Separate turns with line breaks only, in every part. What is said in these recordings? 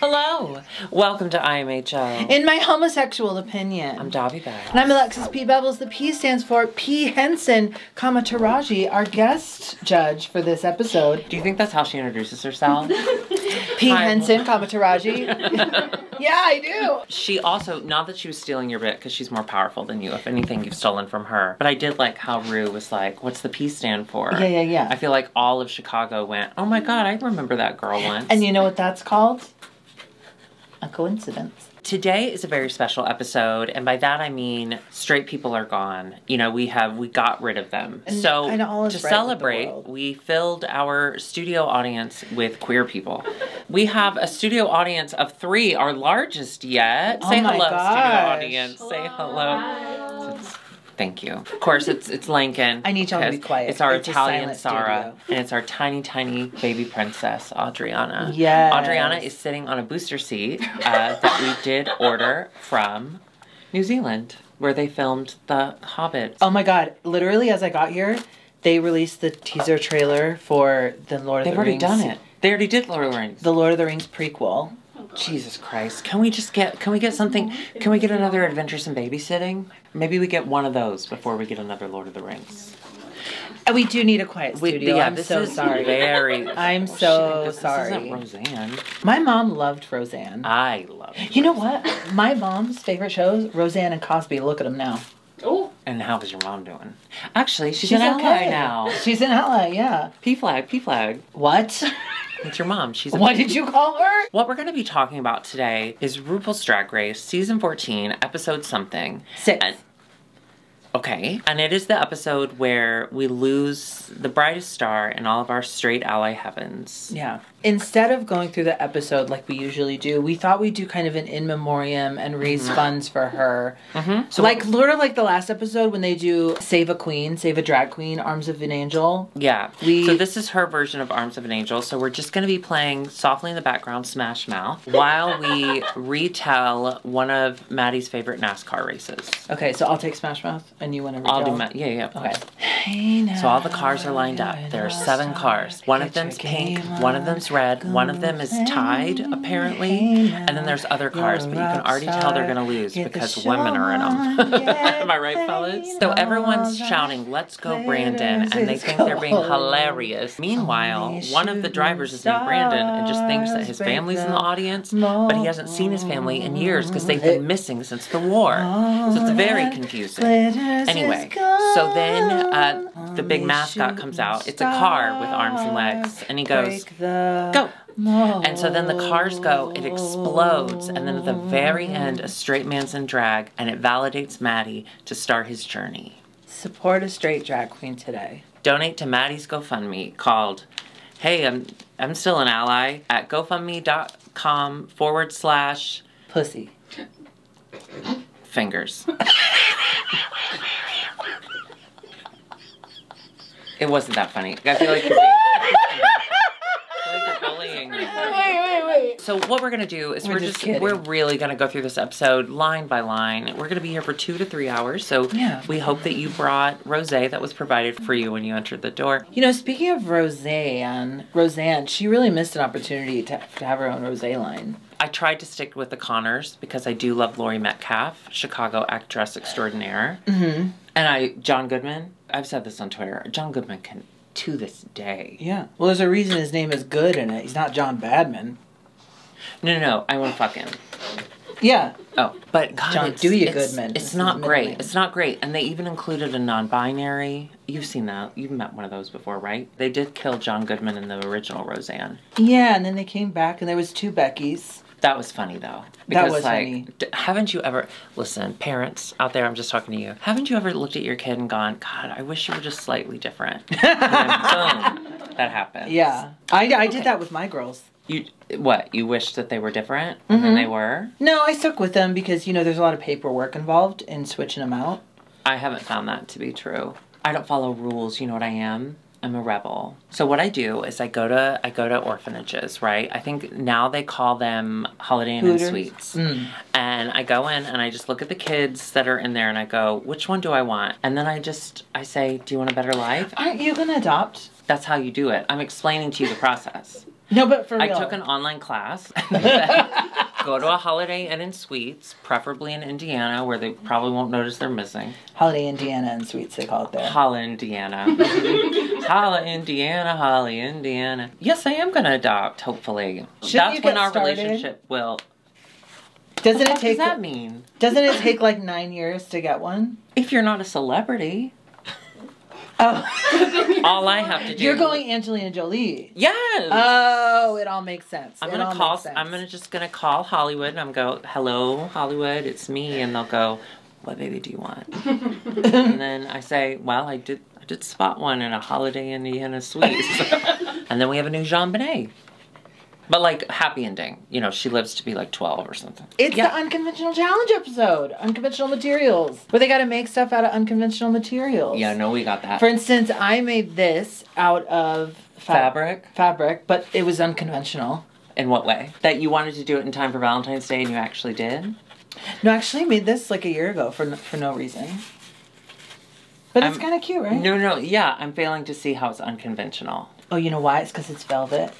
Hello, welcome to IMHO.
In my homosexual opinion.
I'm Dobby Baird.
And I'm Alexis P. Bevels. The P stands for P. Henson, Taraji, our guest judge for this episode.
Do you think that's how she introduces herself?
P. Henson, Taraji. Yeah, I do.
She also, not that she was stealing your bit, because she's more powerful than you. If anything, you've stolen from her. But I did like how Rue was like, what's the P stand for?
Yeah.
I feel like all of Chicago went, oh my God, I remember that girl once.
And you know what that's called? A coincidence.
Today is a very special episode, and by that I mean straight people are gone. You know, we got rid of them.
And
so
to
celebrate, we filled our studio audience with queer people. We have a studio audience of 3, our largest yet. Say hello, studio audience. Hello. Say hello. Thank you. Of course, it's Lincoln.
I need y'all to be quiet.
It's our Italian Sarah, and it's our tiny, tiny baby princess, Adriana.
Yes.
Adriana is sitting on a booster seat that we did order from New Zealand, where they filmed The Hobbit.
Oh my God. Literally, as I got here, they released the teaser trailer for the Lord of the Rings.
They've already done it. They already did Lord of the Rings.
The Lord of the Rings prequel.
Jesus Christ. Can we get something? Can we get another Adventuresome Babysitting? Maybe we get one of those before we get another Lord of the Rings.
We do need a quiet studio. I'm so sorry. I'm so sorry.
This isn't Roseanne.
My mom loved Roseanne.
I love it.
You know what? My mom's favorite shows, Roseanne and Cosby. Look at them now.
Oh. And how is your mom doing? Actually, she's in LA now.
She's in LA, yeah.
P flag.
What?
It's your mom.
What did you call her?
What we're going to be talking about today is RuPaul's Drag Race, Season 14, Episode something.
6.
Okay. And it is the episode where we lose the brightest star in all of our straight ally heavens.
Yeah. Instead of going through the episode like we usually do, we thought we'd do kind of an in memoriam and raise funds for her. So like the last episode when they do Save a Queen, Save a Drag Queen, Arms of an Angel.
Yeah. So this is her version of Arms of an Angel. So we're just going to be playing softly in the background Smash Mouth while we retell one of Maddie's favorite NASCAR races.
Okay, so I'll take Smash Mouth and you want to retell?
I'll do yeah.
Okay. Hey now,
so all the cars are lined up. There are 7 cars. One of them's pink, one of them's red, one of them is tied, apparently, and then there's other cars, but you can already tell they're gonna lose because women are in them. Am I right, fellas? So everyone's shouting, "Let's go, Brandon," and they think they're being hilarious. Meanwhile, one of the drivers is named Brandon and just thinks that his family's in the audience, but he hasn't seen his family in years because they've been missing since the war. So it's very confusing. Anyway, so then the big mascot comes out. It's a car with arms and legs, and he goes, "Go." And so then the cars go, it explodes, and then at the very end, a straight man's in drag, and it validates Maddie to start his journey.
Support a straight drag queen today.
Donate to Maddie's GoFundMe called, hey, I'm still an ally, at gofundme.com/
pussy.
Fingers. It wasn't that funny. I feel like you're bullying me.
Wait.
So what we're gonna do is we're really gonna go through this episode line by line. We're gonna be here for 2 to 3 hours. So we hope that you brought rosé that was provided for you when you entered the door.
You know, speaking of Roseanne, she really missed an opportunity to have her own rosé line.
I tried to stick with the Connors because I do love Laurie Metcalf, Chicago actress extraordinaire. And John Goodman, I've said this on Twitter, John Goodman can, to this day.
Yeah. Well, there's a reason his name is Good in it. He's not John Badman.
No, I want to fuck him.
Yeah.
Oh, but God,
John Goodman.
It's not great. It's not great. And they even included a non-binary. You've seen that. You've met one of those before, right? They did kill John Goodman in the original Roseanne.
Yeah, and then they came back and there was 2 Beckys.
That was funny, though. Because,
that was funny.
Haven't you ever... Listen, parents out there, I'm just talking to you. Haven't you ever looked at your kid and gone, God, I wish you were just slightly different? And then, boom, that happened.
Yeah. I did that with my girls.
You wished that they were different? And then they were?
No, I stuck with them because, you know, there's a lot of paperwork involved in switching them out.
I haven't found that to be true. I don't follow rules, you know what I am? I'm a rebel. So what I do is I go to orphanages, right? I think now they call them Holiday Inn and Suites. And I go in and I just look at the kids that are in there and I go, which one do I want? And then I say, do you want a better life?
Aren't you gonna adopt?
That's how you do it. I'm explaining to you the process.
No, but for real.
I took an online class. Go to a Holiday Inn and Suites, preferably in Indiana, where they probably won't notice they're missing.
Holiday Indiana and Suites, they call it there.
Holla, Indiana. Holla, Indiana, Holly, Indiana. Yes, I am going to adopt, hopefully. That's when our relationship will...
Does that
mean?
Doesn't it take like 9 years to get one?
If you're not a celebrity...
Oh.
All I have to do...
You're going Angelina Jolie.
Yes.
Oh, it all makes sense.
I'm just gonna call Hollywood and I'm go, hello, Hollywood, it's me. And they'll go, what baby do you want? And then I say, well, I did spot one in a Holiday Indiana Suites. And then we have a new JonBenet. But, like, happy ending. You know, she lives to be, like, 12 or something.
It's the Unconventional Challenge episode. Unconventional materials. Where they got to make stuff out of unconventional materials.
Yeah, no, we got that.
For instance, I made this out of...
Fabric?
Fabric, but it was unconventional.
In what way? That you wanted to do it in time for Valentine's Day and you actually did?
No, actually I made this, like, a year ago for no reason. But it's kind of cute, right?
No, yeah. I'm failing to see how it's unconventional.
Oh, you know why? It's because it's velvet.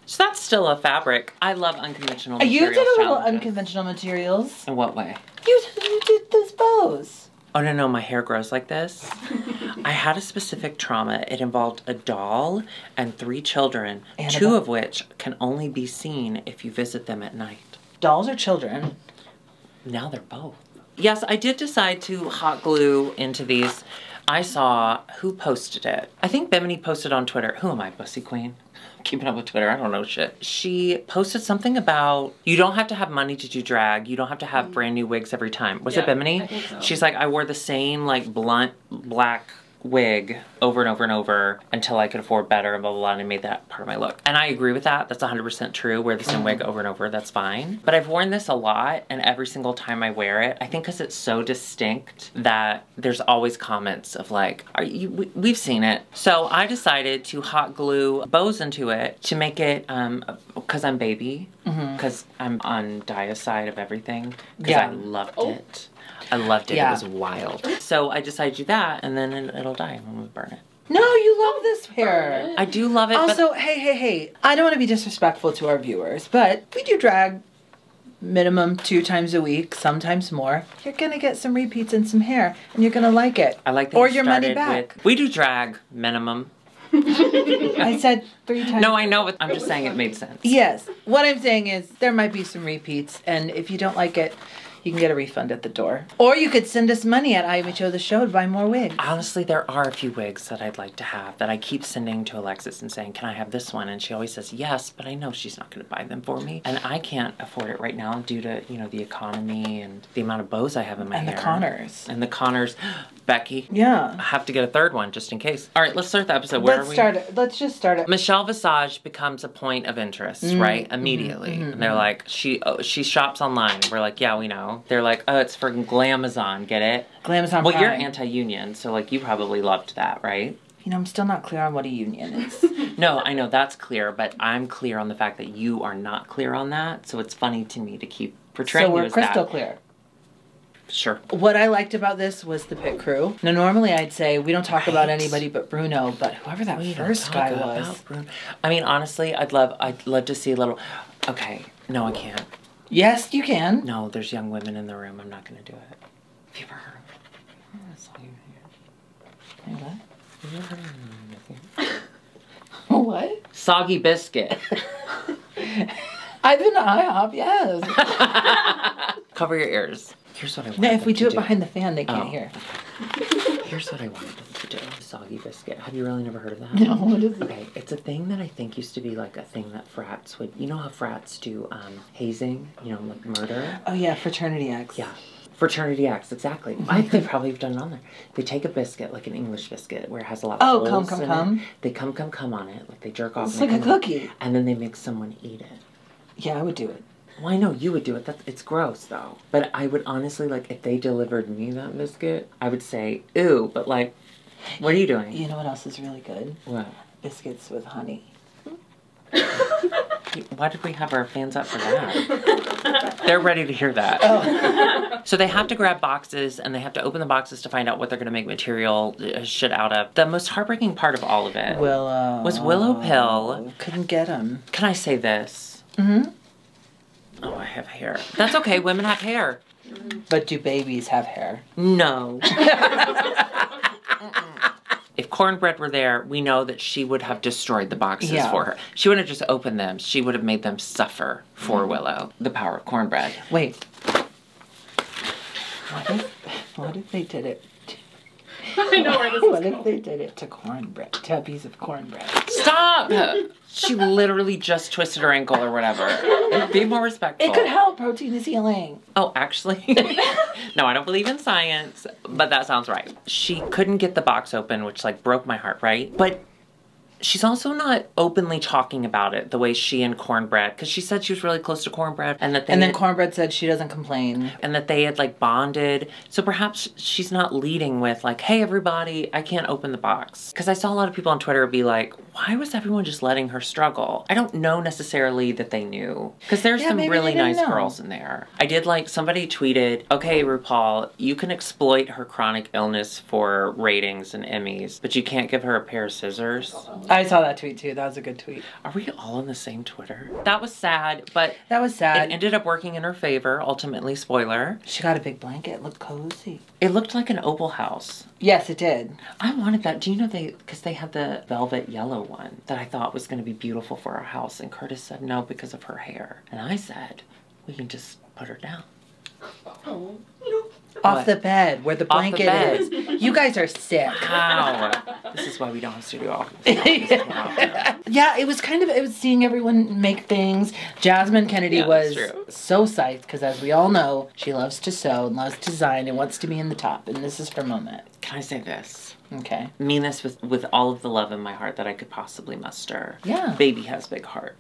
So that's still a fabric. I love unconventional materials.
You did a little unconventional materials.
In what way?
You did those bows.
Oh, no, my hair grows like this. I had a specific trauma. It involved a doll and 3 children, two of which can only be seen if you visit them at night.
Dolls or children?
Now they're both. Yes, I did decide to hot glue into these. I saw who posted it. I think Bimini posted on Twitter. Who am I, Bussy Queen? Keeping up with Twitter, I don't know shit. She posted something about, you don't have to have money to do drag. You don't have to have brand new wigs every time. Was it Bimini?
I think so.
She's like, I wore the same, like, blunt black wig over and over and over until I could afford better and blah, blah, blah, and I made that part of my look. And I agree with that. That's 100% true. Wear the same wig over and over. That's fine. But I've worn this a lot, and every single time I wear it, I think because it's so distinct that there's always comments of like, we've seen it. So I decided to hot glue bows into it to make it, because I'm baby, because I'm on Dia's side of everything, because I loved it. I loved it.
Yeah.
It was wild. So I decided to do that, and then it'll die when we burn it.
No, you love this hair.
I do love it.
Also,
but
hey. I don't want to be disrespectful to our viewers, but we do drag minimum 2 times a week, sometimes more. You're going to get some repeats and some hair, and you're going to like it.
I like that
or
you
your money
started
back.
We do drag minimum.
I said 3 times.
No, I know, but I'm just saying it made sense.
Yes. What I'm saying is there might be some repeats, and if you don't like it, you can get a refund at the door. Or you could send us money at IMHOtheSHOW to buy more wigs.
Honestly, there are a few wigs that I'd like to have that I keep sending to Alexis and saying, can I have this one? And she always says yes, but I know she's not going to buy them for me. And I can't afford it right now due to, you know, the economy and the amount of bows I have in my hair.
And the Connors.
And the Connors. Becky.
Yeah.
I have to get a 3rd one just in case. All right, let's start the episode.
Let's just start it.
Michelle Visage becomes a point of interest, right? Immediately. And they're like, she shops online. We're like, yeah, we know. They're like, oh, it's for Glamazon, get it?
Glamazon
Well,
Prime.
you're anti-union, so like you probably loved that, right?
You know, I'm still not clear on what a union is.
No, I know that's clear, but I'm clear on the fact that you are not clear on that, so it's funny to me to keep portraying
So
you
we're
as
crystal
that.
clear.
Sure.
What I liked about this was the pit crew. Now, normally I'd say we don't talk about anybody but Bruno, but whoever that first guy was.
I mean, honestly, I'd love to see a little... Okay, no, I can't.
Yes, you can.
No, there's young women in the room. I'm not going to do it. Have you ever heard of it? That's all you hear.
Hey, what?
Have you ever heard of it?
What?
Soggy biscuit.
I've been to IHOP, yes.
Cover your ears. Here's what I want.
No, if we do it behind the fan, they can't hear.
Here's what I wanted them to do. Soggy biscuit. Have you really never heard of that?
No, what is it?
Okay, it's a thing that I think used to be like a thing that frats would... You know how frats do hazing? You know, like murder?
Oh, yeah, fraternity acts.
Yeah. Fraternity acts, exactly. I think they probably have done it on there. They take a biscuit, like an English biscuit, where it has a lot of holes in it. They come on it, like they jerk off.
It's like a cookie.
And then they make someone eat it.
Yeah, I would do it.
Well, I know you would do it. It's gross, though. But I would honestly, like, if they delivered me that biscuit, I would say, ew, but, like, What are you doing?
You know what else is really good?
What?
Biscuits with honey.
Why did we have our fans up for that? They're ready to hear that.
Oh.
So they have to grab boxes and they have to open the boxes to find out what they're going to make material shit out of. The most heartbreaking part of all of it was Willow Pill.
Couldn't get him.
Can I say this?
Mm-hmm.
Oh, I have hair. That's okay. Women have hair.
But do babies have hair?
No. If Cornbread were there, we know that she would have destroyed the boxes for her. She wouldn't have just opened them. She would have made them suffer for Willow. The power of Cornbread.
Wait. What if they did it?
I know where this is
What if they did it to cornbread? To a piece of cornbread?
Stop! She literally just twisted her ankle or whatever. Be more respectful.
It could help. Protein is healing.
Oh, actually? No, I don't believe in science, but that sounds right. She couldn't get the box open, which, like, broke my heart, right? But she's also not openly talking about it the way she and Cornbread, because she said she was really close to Cornbread, and that they
then Cornbread said she doesn't complain,
and that they had like bonded. So perhaps she's not leading with like, "Hey, everybody, I can't open the box." Because I saw a lot of people on Twitter be like, "Why was everyone just letting her struggle?" I don't know necessarily that they knew, because there's some really nice girls in there. I did like somebody tweeted, "Okay, Rupaul, you can exploit her chronic illness for ratings and Emmys, but you can't give her a pair of scissors."
I saw that tweet too. That was a good tweet.
Are we all on the same Twitter? That was sad, but
that was sad.
It ended up working in her favor, ultimately, spoiler.
She got a big blanket. It looked cozy.
It looked like an opal house.
Yes, it did.
I wanted that. Do you know because they had the velvet yellow one that I thought was going to be beautiful for our house, and Curtis said no because of her hair. And I said, we can just put her down.
Oh.
Off the bed, where the blanket is. You guys are sick.
How? This is why we don't have studio.
Yeah, it was seeing everyone make things. Jasmine Kennedy was so psyched, because as we all know, she loves to sew and loves to design and wants to be in the top, and this is her moment.
Can I say this?
Okay.
I mean this with all of the love in my heart that I could possibly muster.
Yeah.
Baby has big heart.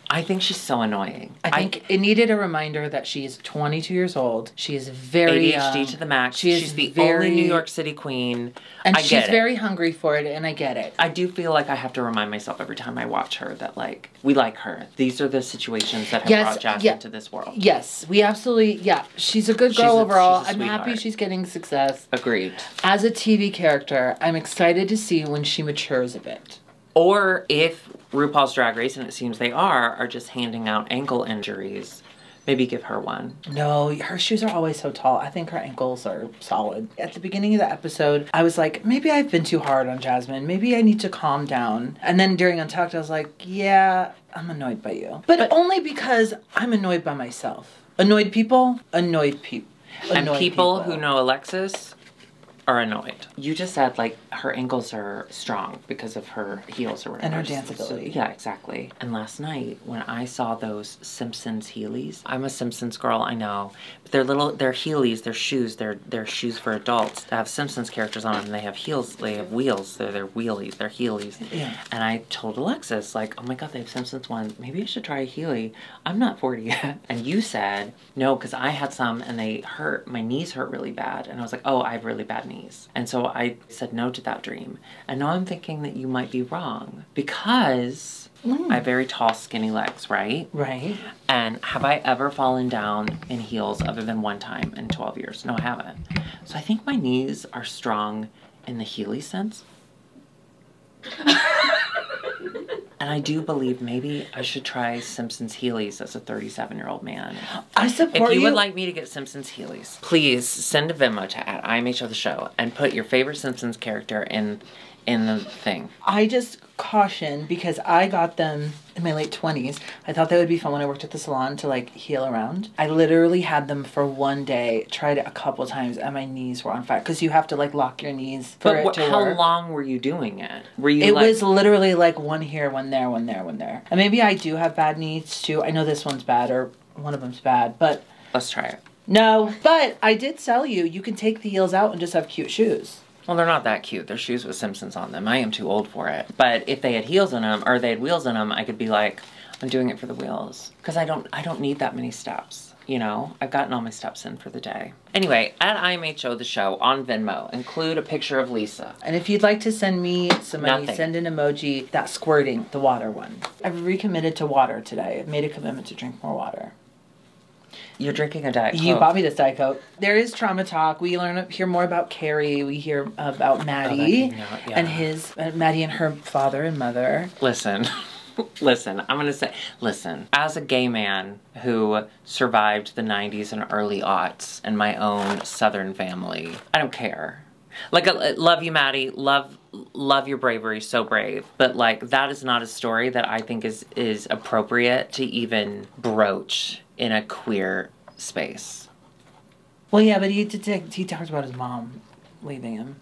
I think she's so annoying.
I think it needed a reminder that she is 22 years old. She is very
ADHD to the max. She's the only New York City queen.
And she's very hungry for it, and I get it.
I do feel like I have to remind myself every time I watch her that, like, we like her. These are the situations that have brought Jasmine to this world.
Yes, we absolutely, she's a good girl overall. I'm happy she's getting success.
Agreed.
As a TV character, I'm excited to see when she matures a bit.
Or if RuPaul's Drag Race, and it seems they are just handing out ankle injuries. Maybe give her one. No, her shoes are always so tall. I think her ankles are solid. At the beginning of the episode, I was like, maybe I've been too hard on Jasmine. Maybe I need to calm down. And then during Untucked, I was like, yeah, I'm annoyed by you. But only because I'm annoyed by myself. Annoyed people, annoyed people. And people who know Alexis are annoyed. You just said, like, her ankles are strong because of her heels or whatever. And her danceability. So, yeah, exactly. And last night, when I saw those Simpsons Heelys, I'm a Simpsons girl, I know. But they're Heelys, they're shoes, they're shoes for adults. They have Simpsons characters on them, and they have heels, they have wheels, they're wheelies, they're Heelys. Yeah. And I told Alexis, like, oh my god, they have Simpsons ones. Maybe I should try a Heely. I'm not 40 yet. And you said, no, because I had some, and they hurt, my knees hurt really bad. And I was like, oh, I have really bad knees. And so I said no to that dream. And now I'm thinking that you might be wrong because I have very tall, skinny legs, right? Right. And have I ever fallen down in heels other than one time in 12 years? No, I haven't. So I think my knees are strong in the Heely sense. And I do believe maybe I should try Simpsons Heelys as a 37-year-old man. I support you. If you would like me to get Simpsons Heelys, please send a Venmo to @IMHOtheSHOW and put your favorite Simpsons character in the thing. I just caution because I got them in my late 20s. I thought they would be fun when I worked at the salon to like heel around. I literally had them for one day, tried it a couple times, and my knees were on fire because you have to like lock your knees for it to work. How long were you doing it? Were you? It was literally like one here, one there, one there, one there. And maybe I do have bad knees too. I know this one's bad or one of them's bad, but let's try it. No, but I did sell you. You can take the heels out and just have cute shoes. Well, they're not that cute. They're shoes with Simpsons on them. I am too old for it. But if they had heels on them, or they had wheels on them, I could be like, I'm doing it for the wheels. Because I don't need that many steps. You know, I've gotten all my steps in for the day. Anyway, at IMHO the show on Venmo, include a picture of Lisa.
And if you'd like to send me some money, send an emoji that's squirting, the water one. I've recommitted to water today. I've made a commitment to drink more water.
You're drinking a Diet Coke.
You bought me this Diet Coke. There is trauma talk. We hear more about Carrie. We hear about Maddie and Maddie and her father and mother.
Listen. Listen, I'm going to say, listen, as a gay man who survived the 90s and early aughts in my own Southern family, I don't care. Like, I love you, Maddie. Love your bravery. So brave. But, like, that is not a story that I think is appropriate to even broach in a queer space.
Well, yeah, but he talked about his mom leaving him.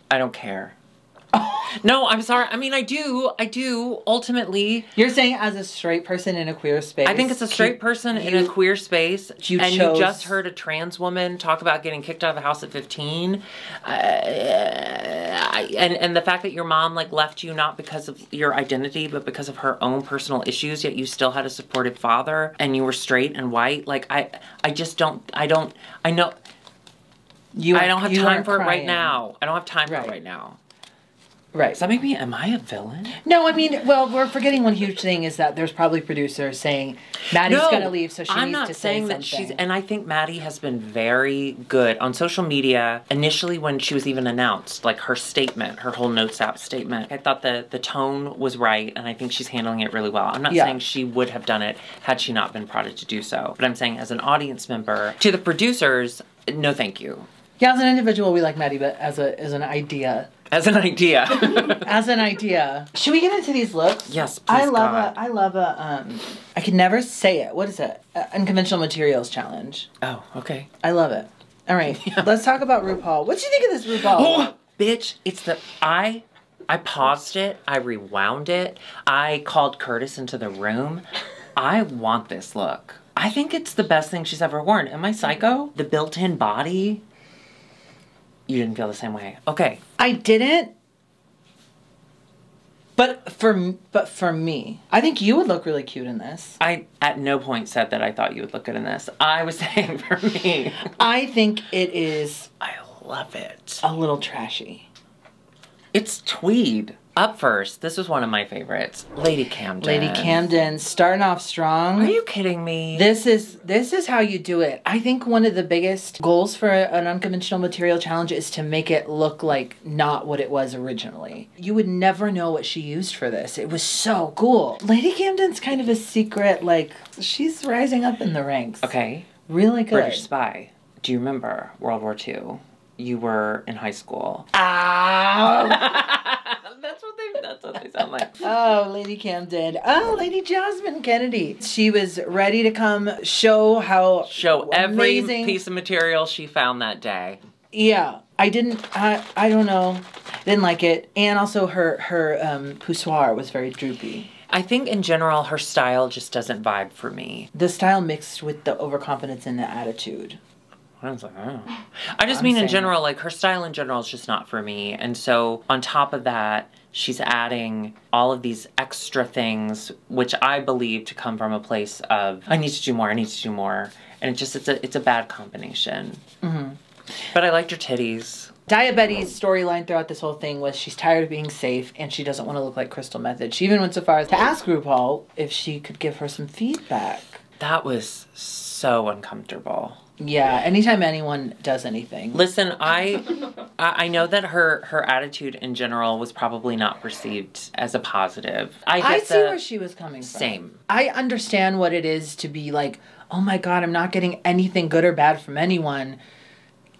I don't care. No, I'm sorry. I mean, I do. Ultimately.
You're saying as a straight person in a queer space.
I think it's a straight person in a queer space. You just heard a trans woman talk about getting kicked out of the house at 15. And the fact that your mom, like, left you not because of your identity, but because of her own personal issues, yet you still had a supportive father and you were straight and white. Like, I know. I don't have time for it right now. I don't have time for it right now.
Right.
Does that make me, am I a villain?
No, I mean, well, we're forgetting one huge thing is that there's probably producers saying Maddie's going to leave, so she needs to say something. I'm not saying that and I think Maddie has been very good on social media. Initially, when she was even announced, like her statement, her whole Notes app statement, I thought the tone was right, and I think she's handling it really well. I'm not saying she would have done it had she not been prodded to do so, but I'm saying as an audience member, to the producers, no thank you. Yeah, as an individual, we like Maddie, but as an idea.
As an idea.
As an idea. Should we get into these looks?
Yes, please,
I love I can never say it. What is it? Unconventional Materials Challenge.
Oh, okay.
I love it. All right, let's talk about Rupaul. What do you think of this Rupaul?
Oh, bitch, I paused it. I rewound it. I called Curtis into the room. I want this look. I think it's the best thing she's ever worn. Am I psycho? The built-in body. You didn't feel the same way. Okay.
I didn't. But for me, I think you would look really cute in this.
I at no point said that I thought you would look good in this. I was saying for me.
I think it is.
I love it.
A little trashy.
It's tweed. Up first, this was one of my favorites. Lady Camden.
Lady Camden, starting off strong.
Are you kidding me?
This is how you do it. I think one of the biggest goals for an unconventional material challenge is to make it look like not what it was originally. You would never know what she used for this. It was so cool. Lady Camden's kind of a secret, like, she's rising up in the ranks.
Okay.
Really good.
British spy. Do you remember World War II? You were in high school.
Ow!
That's what they sound like.
Oh, Lady Camden. Oh, Lady Jasmine Kennedy. She was ready to come show
every piece of material she found that day.
Yeah. I don't know. Didn't like it. And also her poussoir was very droopy.
I think in general her style just doesn't vibe for me.
The style mixed with the overconfidence and the attitude.
I was like, oh. I just mean in general, like her style in general is just not for me. And so on top of that, she's adding all of these extra things, which I believe to come from a place of, I need to do more, I need to do more. And it's a bad combination. Mm-hmm. But I liked her titties.
Diabetes' storyline throughout this whole thing was she's tired of being safe and she doesn't want to look like Crystal Method. She even went so far as to ask RuPaul if she could give her some feedback.
That was so uncomfortable.
Yeah, anytime anyone does anything.
Listen, I know that her attitude in general was probably not perceived as a positive.
I see where she was coming from.
Same.
I understand what it is to be like, oh my God, I'm not getting anything good or bad from anyone.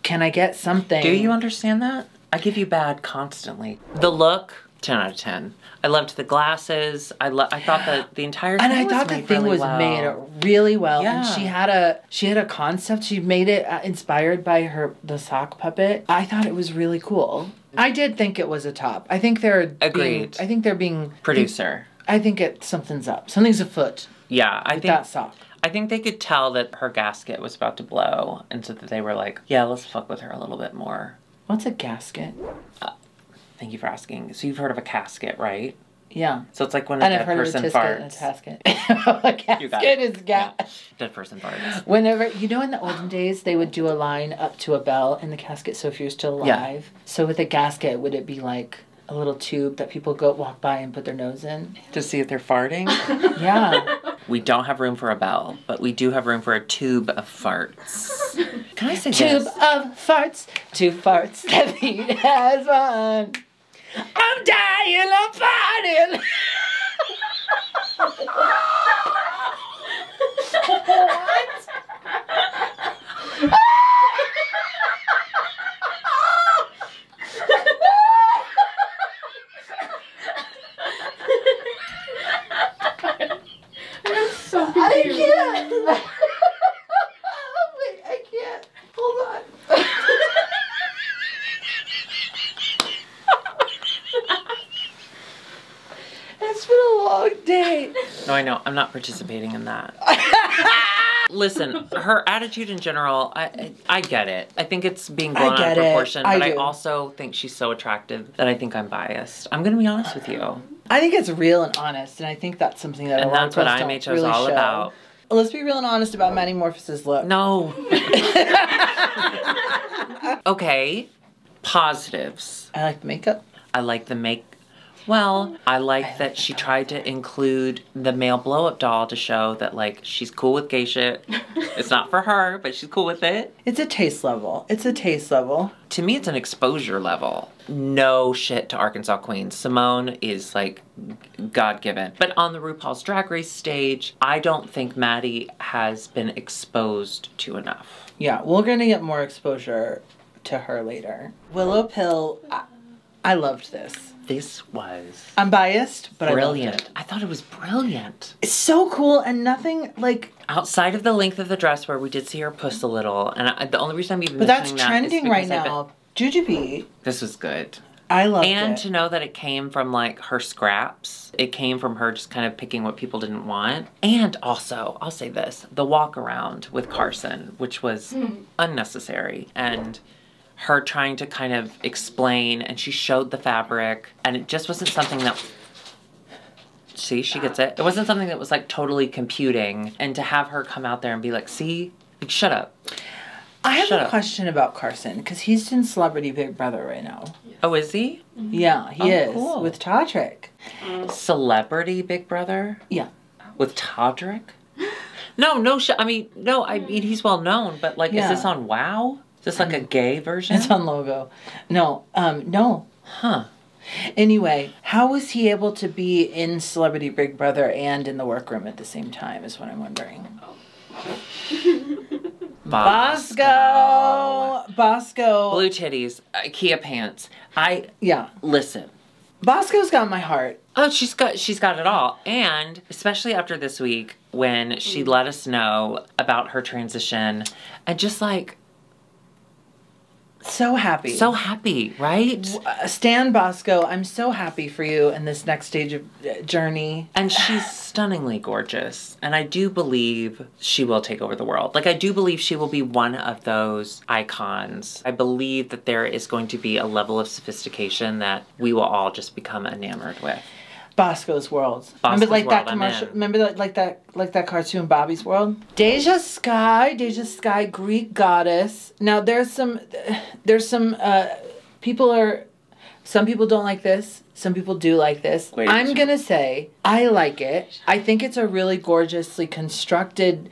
Can I get something?
Do you understand that? I give you bad constantly. The look, 10 out of 10. I loved the glasses. I thought that the entire thing
and I thought the thing was made really well.
Yeah.
And she had a concept. She made it inspired by the sock puppet. I thought it was really cool. I did think it was a top. I think they're
agreed.
I think they're being
producer.
I think something's up. Something's afoot.
Yeah, I think
that sock.
I think they could tell that her gasket was about to blow, and so that they were like, "Yeah, let's fuck with her a little bit more."
What's a gasket?
Thank you for asking. So you've heard of a casket, right?
Yeah.
So it's like when a dead person farts.
A casket. A casket is
yeah. Dead person farts.
Whenever, you know, in the olden days, they would do a line up to a bell in the casket, so if you're still alive. Yeah. So with a casket, would it be like a little tube that people walk by and put their nose in?
To see if they're farting?
Yeah.
We don't have room for a bell, but we do have room for a tube of farts. Can I say
tube
this?
Tube of farts, 2 farts that beat as one. I'm dying, I'm farting. What?
I'm so confused.
I can't. Wait, I can't. Hold on. It's been a long day.
No, I know. I'm not participating in that. Listen, her attitude in general, I get it. I think it's being blown out of proportion, but I also think she's so attractive that I think I'm biased. I'm going to be honest with you.
I think it's real and honest, and I think that's something that a lot of us don't really show. And that's what IMHO is all about. Let's be real and honest about Maddie Morphous's look.
No. Okay. Positives.
I like the makeup.
I like the Well, I like that she tried to include the male blow-up doll to show that, like, she's cool with gay shit. It's not for her, but she's cool with it.
It's a taste level. It's a taste level.
To me, it's an exposure level. No shit to Arkansas Queen. Simone is, like, God-given. But on the RuPaul's Drag Race stage, I don't think Maddie has been exposed to enough.
Yeah, we're going to get more exposure to her later. Willow Pill, I loved this.
This was...
I'm biased, but
brilliant.
I loved it.
I thought it was brilliant.
It's so cool and nothing, like...
Outside of the length of the dress where we did see her puss a little, and the only reason I'm even
but that's
that
trending right now. Jujubee.
This was good.
I loved it.
And to know that it came from, like, her scraps. It came from her just kind of picking what people didn't want. And also, I'll say this, the walk around with Carson, which was unnecessary. And... her trying to kind of explain, and she showed the fabric, and it just wasn't something that... See, she gets it. It wasn't something that was, like, totally computing, and to have her come out there and be like, see? Like, shut up.
I have a question about Carson, because he's in Celebrity Big Brother right now.
Oh, is he?
Mm-hmm. Yeah, he is.
Cool.
With Todrick.
Celebrity Big Brother?
Yeah.
With Todrick? No, I mean, he's well known, but, like, is this on WoW? Is this like a gay version?
It's on Logo. No, no.
Huh.
Anyway, how was he able to be in Celebrity Big Brother and in the workroom at the same time is what I'm wondering. Bosco.
Blue titties, IKEA pants. Listen.
Bosco's got my heart.
Oh, she's got it all. And especially after this week when she let us know about her transition and just like...
So happy.
So happy, right?
Stan Bosco, I'm so happy for you in this next stage of journey.
And she's stunningly gorgeous. And I do believe she will take over the world. Like, I do believe she will be one of those icons. I believe that there is going to be a level of sophistication that we will all just become enamored with.
Bosco's World. Remember that commercial? Remember that cartoon Bobby's World? Deja Sky, Greek goddess. Now some people don't like this. Some people do like this. I'm gonna say I like it. I think it's a really gorgeously constructed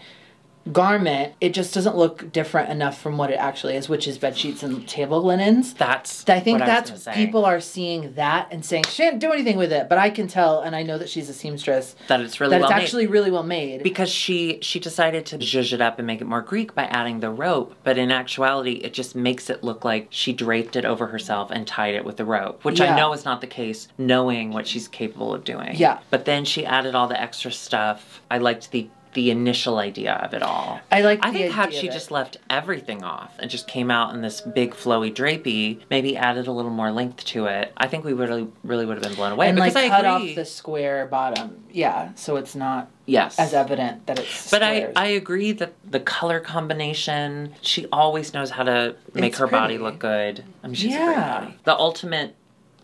garment. It just doesn't look different enough from what it actually is, which is bed sheets and table linens. I think that's people are seeing that and saying she didn't do anything with it, but I can tell, and I know that she's a seamstress,
that it's actually
really well made.
Because she decided to zhuzh it up and make it more Greek by adding the rope, but in actuality it just makes it look like she draped it over herself and tied it with the rope, which I know is not the case, knowing what she's capable of doing.
Yeah.
But then she added all the extra stuff. I liked the initial idea of it all.
I
think had she just left everything off and just came out in this big flowy drapey, maybe added a little more length to it, I think we really would have been blown away.
And
because
like cut off the square bottom. Yeah, so it's not as evident that it's squares.
But I agree that the color combination, she always knows how to make her body look good. I mean, she's a great body. The ultimate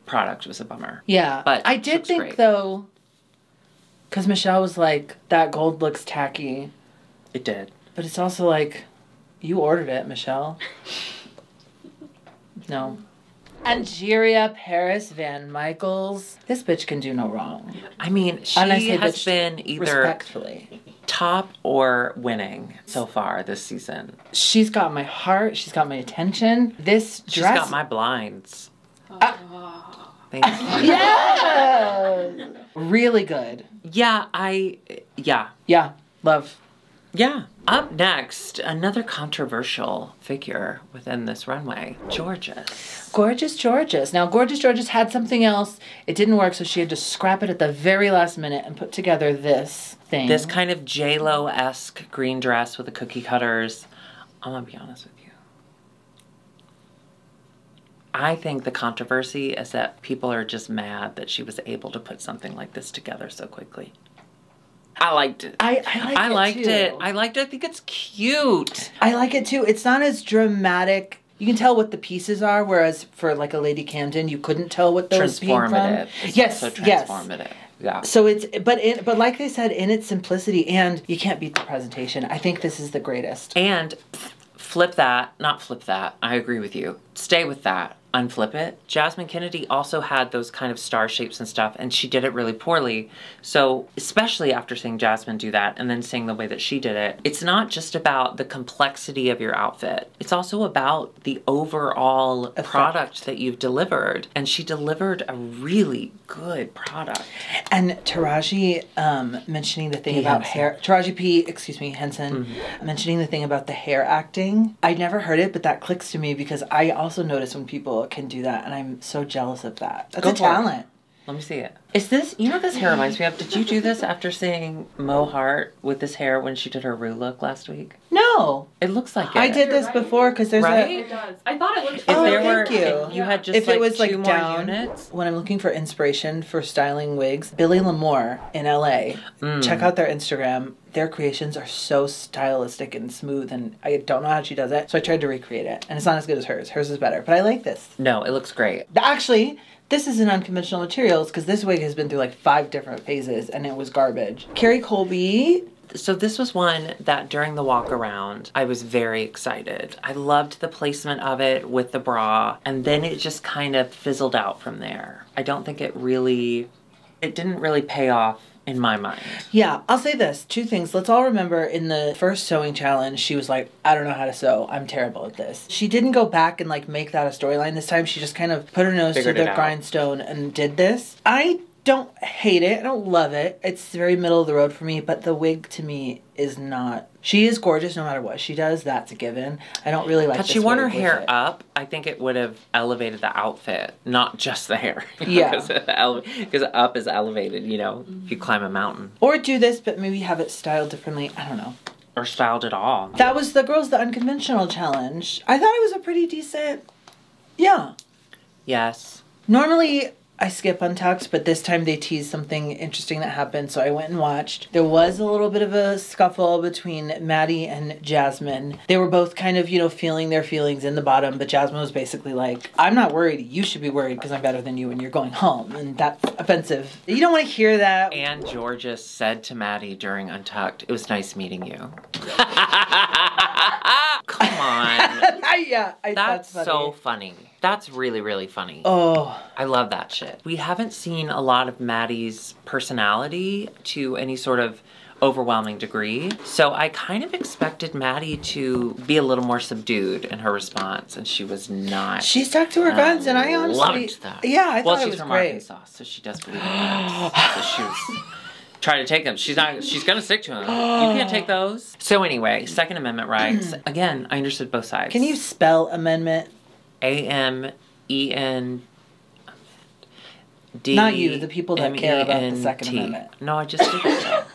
product was a bummer.
Yeah.
But
I did think,
great.
though, because Michelle was like, that gold looks tacky.
It did.
But it's also like, you ordered it, Michelle. No. Angeria Paris Van Michaels. This bitch can do no wrong.
I mean, she has been either
respectfully
top or winning so far this season.
She's got my heart. She's got my attention. This dress.
She's got my blinds. Thank you.
Yes! Really good.
Yeah,
Yeah, love.
Yeah. Up next, another controversial figure within this runway, Gorgeous.
Gorgeous Georges. Now, Gorgeous Georges had something else. It didn't work, so she had to scrap it at the very last minute and put together this thing.
This kind of J.Lo-esque green dress with the cookie cutters. I'm going to be honest with you. I think the controversy is that people are just mad that she was able to put something like this together so quickly. I liked it.
I liked it.
I liked it. I think it's cute.
I like it too. It's not as dramatic. You can tell what the pieces are, whereas for like a Lady Camden, you couldn't tell what those came from.
Transformative.
Yes,
so transformative. Yeah.
So it's but like they said, in its simplicity, and you can't beat the presentation. I think this is the greatest.
And not flip that. I agree with you. Stay with that. Unflip it. Jasmine Kennedy also had those kind of star shapes and stuff, and she did it really poorly. So, especially after seeing Jasmine do that and then seeing the way that she did it, it's not just about the complexity of your outfit. It's also about the overall product that you've delivered. And she delivered a really good product.
And Taraji mentioning the thing about hair. Taraji P, Henson, mentioning the thing about the hair acting. I never heard it, but that clicks to me because I also notice when people can do that, and I'm so jealous of that. That's a talent.
Let me see it. Is this, you know what this hair reminds me of? Did you do this after seeing Mo Hart with this hair when she did her Rue look last week?
No.
It looks like it.
I did this before because there's
It does. I thought it looked
thank you.
If you had just
if
like
it was
two
like
more
down,
units.
when I'm looking for inspiration for styling wigs, Billy Lamore in LA, check out their Instagram. Their creations are so stylistic and smooth, and I don't know how she does it, so I tried to recreate it, and it's not as good as hers. Hers is better, but I like this.
No, it looks great.
Actually, this is in Unconventional Materials because this wig has been through like 5 different phases, and it was garbage. Carrie Colby.
So this was one that during the walk around, I was very excited. I loved the placement of it with the bra, and then it just kind of fizzled out from there. I don't think it didn't really pay off in my mind.
Yeah, I'll say this. 2 things. Let's all remember in the first sewing challenge, she was like, I don't know how to sew. I'm terrible at this. She didn't go back and like make that a storyline this time. She just kind of put her nose to the grindstone and did this. I don't hate it. I don't love it. It's very middle of the road for me, but the wig to me is not. She is gorgeous no matter what she does. That's a given. I don't really like.
Had she worn her hair up, I think it would have elevated the outfit, not just the hair.
Yeah.
Because up is elevated, you know, if you climb a mountain.
Or do this, but maybe have it styled differently. I don't know.
Or styled at all.
That was the Unconventional challenge. I thought it was a pretty decent. Yeah.
Yes.
Normally, I skip Untucked, but this time they teased something interesting that happened, so I went and watched. There was a little bit of a scuffle between Maddie and Jasmine. They were both kind of, feeling their feelings in the bottom, but Jasmine was basically like, I'm not worried. You should be worried because I'm better than you and you're going home. And that's offensive. You don't want to hear that.
And Georgia said to Maddie during Untucked, it was nice meeting you. Come on.
That's
so funny. That's really, really funny.
Oh.
I love that shit. We haven't seen a lot of Maddie's personality to any sort of overwhelming degree. So I kind of expected Maddie to be a little more subdued in her response, and she was not.
She stuck to her guns, and I honestly
loved that.
Yeah, I thought it was great.
Well, she's from Arkansas, so she does believe in that. So she was trying to take them. She's gonna stick to them. You can't take those. So anyway, Second Amendment rights. Again, I understood both sides.
Can you spell amendment?
AMEN.
Not you, the people that care about the Second Amendment.
No, I just did that.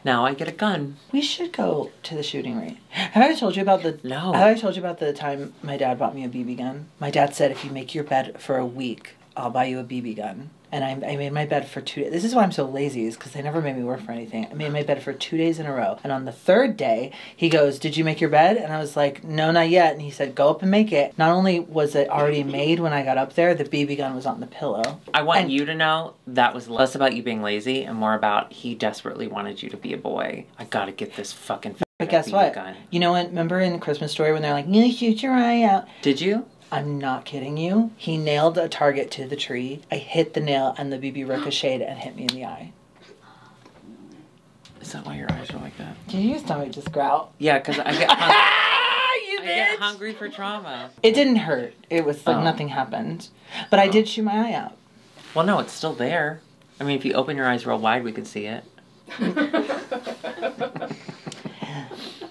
Now I get a gun.
We should go to the shooting range. Have I told you about the...
No.
Have I told you about the time my dad bought me a BB gun? My dad said, if you make your bed for a week, I'll buy you a BB gun. And I made my bed for 2 days. This is why I'm so lazy, is because they never made me work for anything. I made my bed for 2 days in a row. And on the third day, he goes, did you make your bed? And I was like, no, not yet. And he said, go up and make it. Not only was it already made when I got up there, the BB gun was on the pillow.
I want you to know that was less about you being lazy and more about he desperately wanted you to be a boy. I gotta get this fucking
But guess
BB
what?
gun.
You know what? Remember in the Christmas Story when they're like, you shoot your eye out?
Did you?
I'm not kidding you. He nailed a target to the tree. I hit the nail and the BB ricocheted and hit me in the eye.
Is that why your eyes are like that?
Did your stomach just growl?
Yeah, because I get hungry.
You
I get hungry for trauma.
It didn't hurt. It was like nothing happened. But I did shoot my eye out.
Well, no, it's still there. I mean, if you open your eyes real wide, we can see it.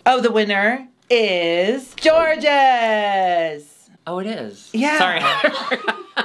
Oh, the winner is George's.
Oh, it is?
Yeah.
Sorry.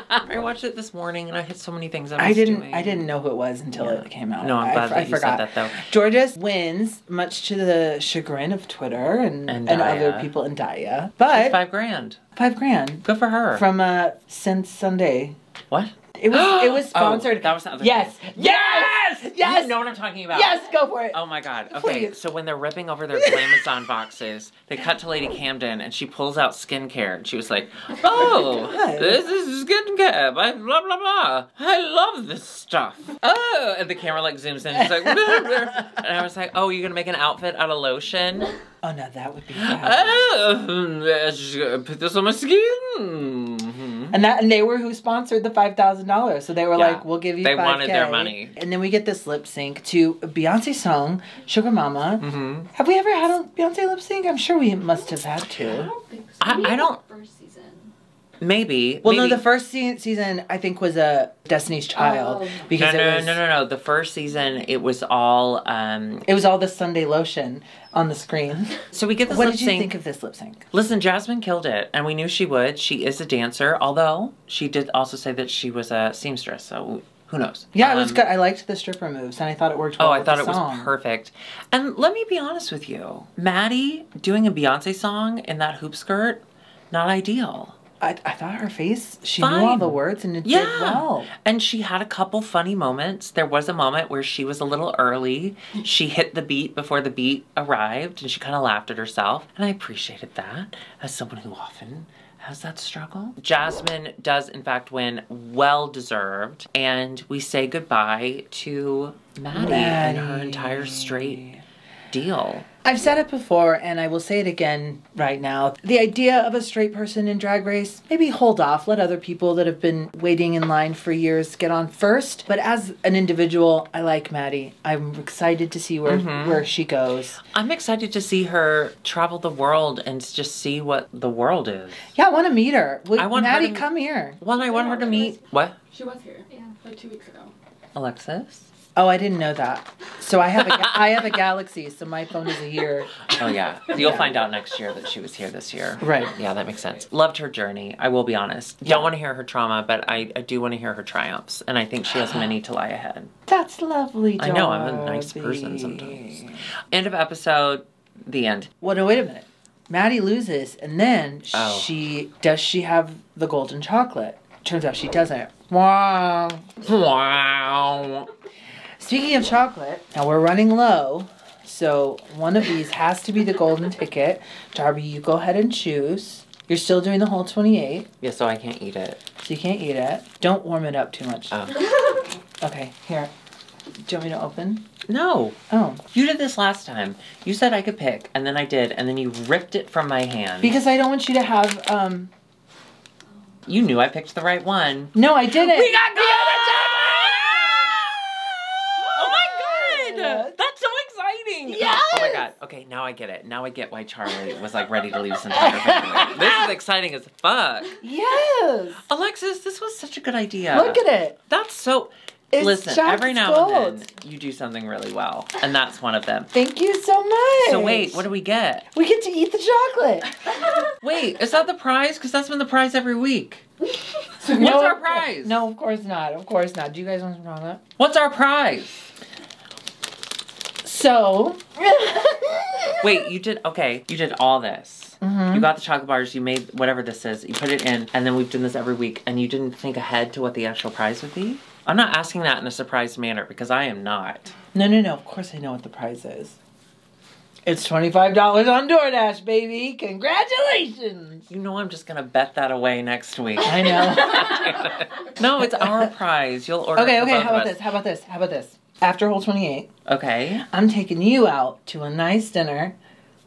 I watched it this morning and I had so many things I was doing.
I didn't know who it was until it came out.
No, I'm glad that you said that, though.
George's wins, much to the chagrin of Twitter and other people in Daya. But
She's $5,000.
$5,000.
Good for her.
From Since Sunday.
What?
It was sponsored.
Oh, that was the other
Yes.
thing.
Yes! Yes!
You know what I'm talking about.
Yes, go for it.
Oh my god. Okay,
Please.
so when they're ripping over their Glamazon boxes, they cut to Lady Camden and she pulls out skincare and she was like, oh,
God.
this is skincare by blah blah blah. I love this stuff. Oh, and the camera like zooms in. She's like, and I was like, oh, you're gonna make an outfit out of lotion?
Oh, no, that would be fabulous.
Oh, just gonna put this on my skin.
And they were who sponsored the $5,000. So they were
Yeah.
like, we'll give you
They
5K.
wanted their money.
And then we get this lip sync to Beyonce's song, Sugar Mama.
Mm-hmm.
Have we ever had a Beyonce lip sync? I'm sure we must have had
I
to.
don't think so.
I don't.
First season.
Maybe.
Well,
maybe.
no, the first season, I think, was Destiny's Child.
Oh.
Because
No. The first season, it was all.
It was all the Sunday lotion on the screen.
So we get this
What
lip
did you
sync.
think of this lip sync?
Listen, Jasmine killed it, and we knew she would. She is a dancer, although she did also say that she was a seamstress, so who knows?
Yeah, it was good. I liked the stripper moves, and I thought it worked well.
Oh, I
with
thought
the
it was
song.
perfect. And let me be honest with you. Maddie doing a Beyonce song in that hoop skirt, not ideal.
I thought her face, she
Fine.
knew all the words, and it did well.
And she had a couple funny moments. There was a moment where she was a little early. She hit the beat before the beat arrived, and she kind of laughed at herself. And I appreciated that as someone who often has that struggle. Jasmine does, in fact, win. Well deserved. And we say goodbye to Maddie and her entire straight deal.
I've said it before, and I will say it again right now. The idea of a straight person in Drag Race, maybe hold off. Let other people that have been waiting in line for years get on first. But as an individual, I like Maddie. I'm excited to see where she goes.
I'm excited to see her travel the world and just see what the world is.
Yeah, I want to meet her.
I want her
Maddie,
to-
come here.
Well, I want her to meet... What?
She was here. Yeah. Like 2 weeks ago.
Alexis?
Oh, I didn't know that. So I have a Galaxy, so my phone is a year.
Oh, yeah. You'll find out next year that she was here this year.
Right.
Yeah, that makes sense. Loved her journey. I will be honest.
Yeah.
Don't want to hear her trauma, but I do want to hear her triumphs. And I think she has many to lie ahead.
That's lovely,
I know, I'm a nice person sometimes. End of episode. The end.
Well, no, wait a minute. Maddie loses, and then
Oh.
she have the golden chocolate. Turns out she doesn't. Wow.
Wow.
Speaking of chocolate, now we're running low, so one of these has to be the golden ticket. Darby, you go ahead and choose. You're still doing the whole 28,
Yeah, so I can't eat it.
so you can't eat it. Don't warm it up too much.
Oh.
Okay, here. Do you want me to open?
No.
Oh.
You did this last time. You said I could pick, and then I did, and then you ripped it from my hand.
Because I don't want you to have,
You knew I picked the right one.
No, I didn't.
We got Oh my god! That's so exciting!
Yes!
Oh my god. Okay, now I get it. Now I get why Charlie was like ready to leave his entire family. This is exciting as fuck.
Yes.
Alexis, this was such a good idea.
Look at it.
That's so...
It's
Listen,
chocolate
every now
gold.
and then you do something really well. And that's one of them.
Thank you so much.
So wait, what do we get?
We get to eat the chocolate.
Wait, is that the prize? Because that's been the prize every week. What's our prize?
No, of course not. Of course not. Do you guys want some chocolate?
What's our prize?
So.
Wait, you did all this.
Mm-hmm.
You got the chocolate bars, you made whatever this is, you put it in, and then we've done this every week, and you didn't think ahead to what the actual prize would be? I'm not asking that in a surprised manner because I am not.
No. Of course I know what the prize is. It's $25 on DoorDash, baby. Congratulations.
You know I'm just going to bet that away next week.
I know.
No, it's our prize. You'll order
Okay,
it for both
how
of
about
us.
How about this? After hole 28,
Okay.
I'm taking you out to a nice dinner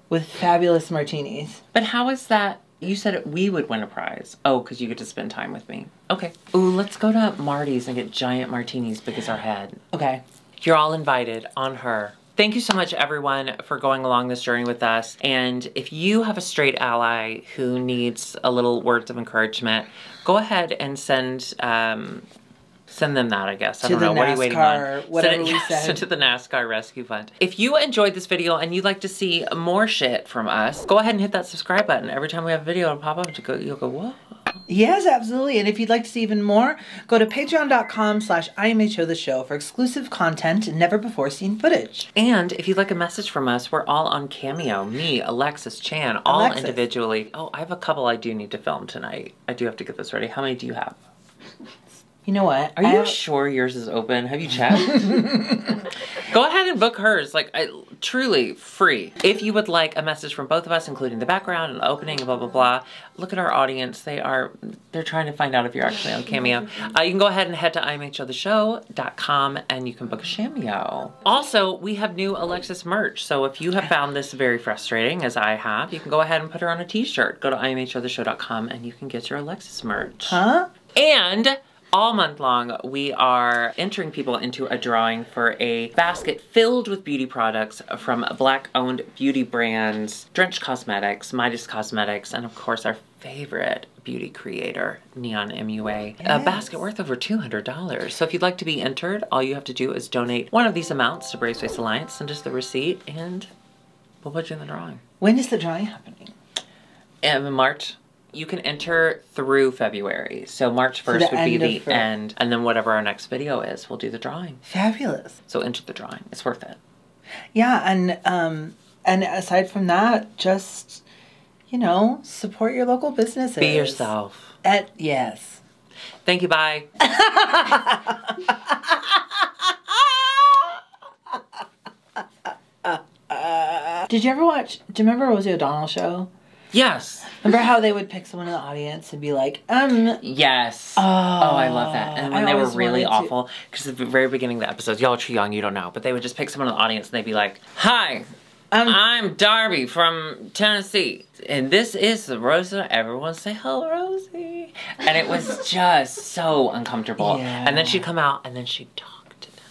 with fabulous martinis.
But how is that? You said we would win a prize. Oh, because you get to spend time with me. Okay. Ooh, let's go to Marty's and get giant martinis big as our head.
Okay.
You're all invited on her. Thank you so much, everyone, for going along this journey with us. And if you have a straight ally who needs a little words of encouragement, go ahead and send them that, I guess. I don't know. What are you waiting on?
Whatever we said.
Send to the NASCAR Rescue Fund. If you enjoyed this video and you'd like to see more shit from us, go ahead and hit that subscribe button. Every time we have a video, it'll pop up. You'll go, whoa.
Yes, absolutely. And if you'd like to see even more, go to patreon.com/IMHOtheSHOW for exclusive content and never before seen footage.
And if you'd like a message from us, we're all on Cameo. Me, Alexis, Chan, all individually. Oh, I have a couple I do need to film tonight. I do have to get this ready. How many do you have?
You know what?
Are you sure yours is open? Have you checked? Go ahead and book hers. Like, truly free. If you would like a message from both of us, including the background and the opening and blah, blah, blah, look at our audience. They're trying to find out if you're actually on Cameo. You can go ahead and head to IMHOtheSHOW.com and you can book a Cameo. Also, we have new Alexis merch. So if you have found this very frustrating, as I have, you can go ahead and put her on a t-shirt. Go to IMHOtheSHOW.com and you can get your Alexis merch.
Huh?
And all month long, we are entering people into a drawing for a basket filled with beauty products from Black-owned beauty brands, Drench Cosmetics, Midas Cosmetics, and of course our favorite beauty creator, Neon MUA.
Yes.
A basket worth over $200. So if you'd like to be entered, all you have to do is donate one of these amounts to Brave Space Alliance, send us the receipt, and we'll put you in the drawing.
When is the drawing happening?
In March. You can enter through February. So March 1st would be the end. And then whatever our next video is, we'll do the drawing.
Fabulous.
So enter the drawing. It's worth it.
Yeah, and aside from that, just, you know, support your local businesses.
Be yourself.
Yes.
Thank you. Bye.
Do you remember Rosie O'Donnell's show?
Yes.
Remember how they would pick someone in the audience and be like,
Yes. Oh, I love that. And when they were really awful, because at the very beginning of the episodes, y'all are too young, you don't know, but they would just pick someone in the audience and they'd be like, hi, I'm Darby from Tennessee, and this is the Rosie. Everyone say, hello, Rosie. And it was just so uncomfortable.
Yeah.
And then she'd come out and then she'd talk to them.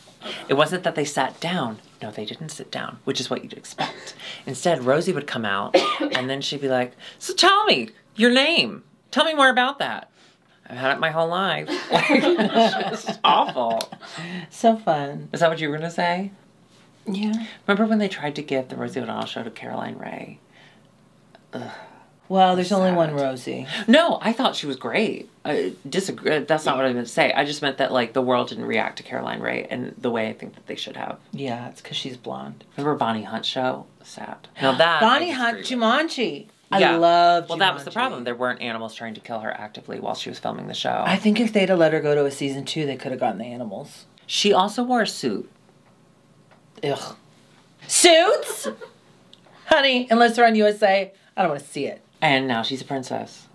It wasn't that they sat down. No, they didn't sit down, which is what you'd expect. Instead, Rosie would come out, and then she'd be like, so tell me your name. Tell me more about that. I've had it my whole life. It's just awful.
So fun.
Is that what you were going to say?
Yeah.
Remember when they tried to give the Rosie O'Donnell show to Caroline Rhea? Ugh.
Well, there's only one Rosie.
No, I thought she was great. I disagree. That's not what I meant to say. I just meant that, like, the world didn't react to Caroline Rhea in the way I think that they should have.
Yeah, it's because she's blonde.
Remember Bonnie Hunt show? Sad. Now that
Bonnie Hunt, Jumanji. I love Jumanji.
Well, that was the problem. There weren't animals trying to kill her actively while she was filming the show.
I think if they'd have let her go to a season 2, they could have gotten the animals.
She also wore a suit.
Ugh. Suits? Honey, unless they're on USA, I don't want to see it.
And now she's a princess.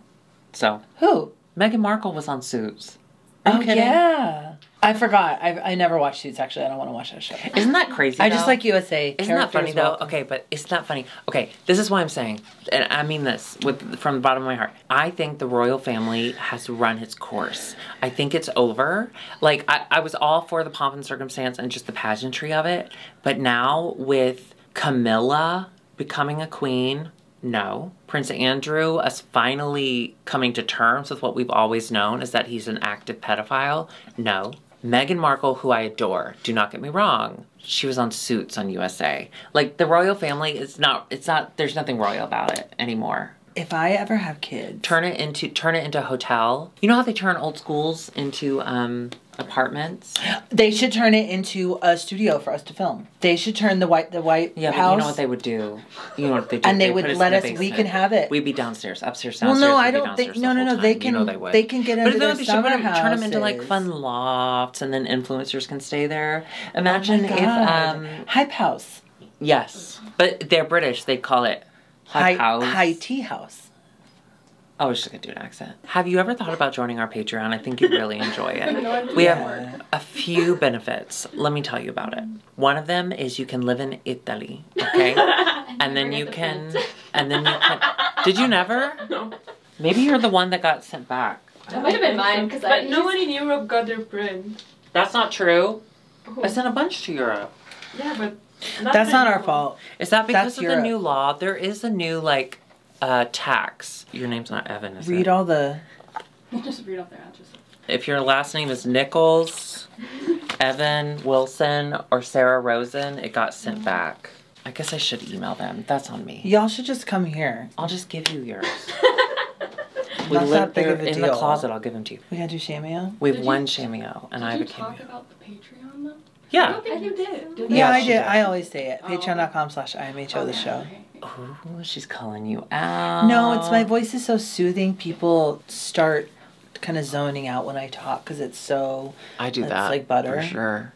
So.
Who?
Meghan Markle was on Suits.
Oh, yeah. I forgot. I never watched Suits, actually. I don't want to watch that show.
Isn't that crazy, though?
I just like USA.
Isn't that funny, though? Okay, but isn't that funny? Okay, this is why I'm saying, and I mean this from the bottom of my heart. I think the royal family has run its course. I think it's over. Like, I was all for the pomp and circumstance and just the pageantry of it. But now, with Camilla becoming a queen, no. Prince Andrew, us finally coming to terms with what we've always known, is that he's an active pedophile, no. Meghan Markle, who I adore, do not get me wrong, she was on Suits on USA. Like, the royal family is not, there's nothing royal about it anymore.
If I ever have kids.
Turn it into a hotel. You know how they turn old schools into, a apartments.
They should turn it into a studio for us to film. They should turn the white
Yeah,
house.
but you know what they would do? You know what they do?
And they would
put us
let
in
us.
the
We
basement.
can have it.
We'd be downstairs, upstairs,
Well,
downstairs.
no,
we'd
I
be
don't think.
downstairs
No,
the
no,
whole
no. They
time.
can.
You know they would.
They can get into
But
their
no, they should
summer
turn them into like
houses.
fun lofts, and then influencers can stay there. Imagine if
Hype House.
yes, but they're British. They call it Hype House.
High Tea House.
I was just gonna do an accent. Have you ever thought about joining our Patreon? I think you'd really enjoy it. We have a few benefits. Let me tell you about it. One of them is you can live in Italy, okay? and then you can. Did you never?
No.
Maybe you're the one that got sent back.
That might have been mine,
But nobody in Europe got their print.
That's not true.
Oh.
I sent a bunch to Europe.
Yeah, but
That's not our fault.
Is that because
That's
of
Europe.
the new law? There is a new tax. Your name's not Evan, is
Read
it?
all the.
just read off their address.
If your last name is Nichols, Evan, Wilson, or Sarah Rosen, it got sent back. I guess I should email them. That's on me.
Y'all should just come here.
I'll just give you yours.
Not that big of a
in the
deal.
closet. I'll give them to you.
We gotta do Cameo.
We have
Did
one
you-
Cameo, and I have a
Did you talk
Cameo.
about the Patreon though? I
Yeah.
don't think you did.
Yeah, I
she
did.
did.
I always say it.
Oh.
Patreon.com/IMHOtheSHOw.
Ooh, she's calling you out.
No, it's my voice is so soothing. People start kind of zoning out when I talk because it's so.
I do
it's
that.
like butter.
For sure.